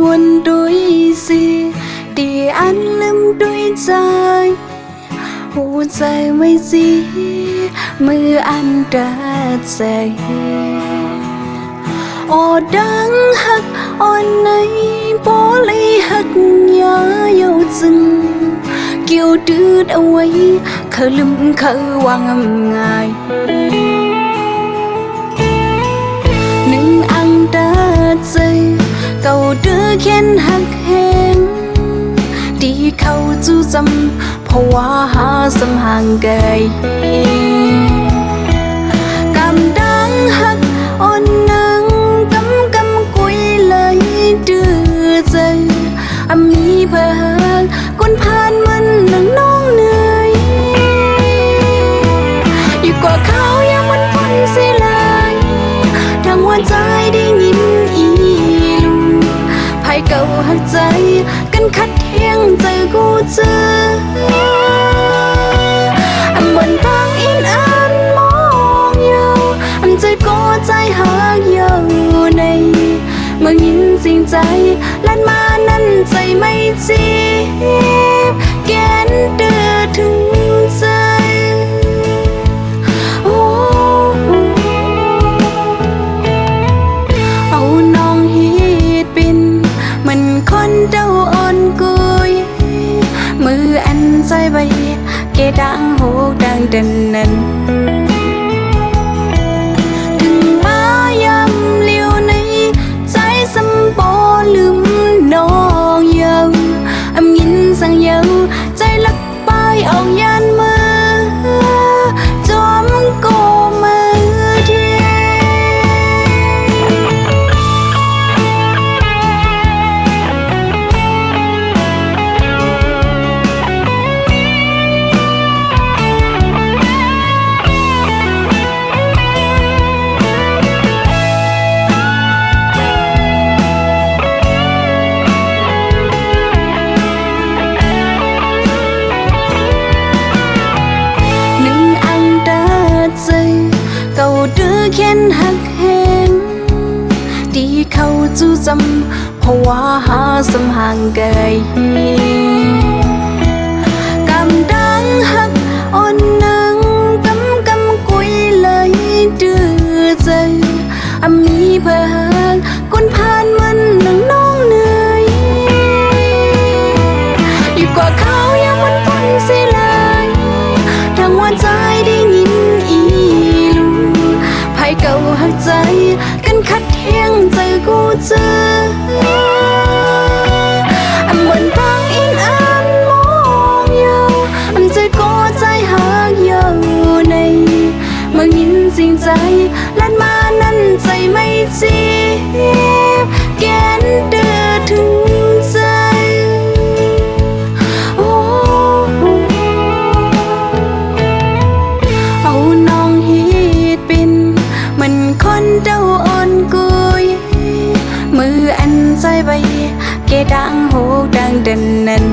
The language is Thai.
วนด้วยสิดีอันลืมด้วยใจหัวใจไม่สิมืออันเดิดใจโอดังหักอ่อนในโปลีหักยาเยาจึงเกี่ยวดืดเอาไว้เคยลืมเคยวางง่ายหนึ่งอังเดิดใจเก่าดื้อเขียนหักแหงดีเขาจูจำเพราะว่าหาสมห่างไกลกำดังหักอ่อนนังกำกุยเลยดื้อใจมีเพื่อนคนผ่านมันนังน้องเหนื่อยอยู่กว่าเขายังมันพ้นสิเลยทั้งหัวใจได้ยินอีลูภายเก่าหักใจกันคัดเที่ยงใจกูเจออันบนทางอินอันมองอยู่อันใจก็ใจหักอยู่ในเมื่อยินสิ่งใจลั่นมานั้นใจไม่จีบแกนเดือดถึงใจเอาน้องฮีดปินมันคนเดาอ่อนกุยมืออันใจใบเกดังโหดังเดินนั้นถึงมายำเลี้ยวในใจสำบอลืมน้องเยายินสั่งเยาใจลักไปเอายันมือจอมโกมือเทียเก่าดื้อเขียนหักแหงดีเขาจูจำเพราะว่าหาสมห่างไกลกำดังหักอ่อนนังกำกุยเลยดื้อใจมีเพื่อนคนผ่านมันนังน้องเหนื่อยอยู่กว่าเขายังมันพ้นสิเลยทั้งหัวใจได้ยินอีเก่าหักใจกันคัดเที่ยงใจกูเจออันบนทางอินอันมองอยู่อันใจก็ใจหักอยู่ในเมื่อยินสิ่งใจลั่นมานั้นใจไม่จีบแกนเดือดถึงใจเอาน้องฮีดปินมันคนเดาอ่อนกุยมืออันใจใบเกดังโหดังเดินนั้น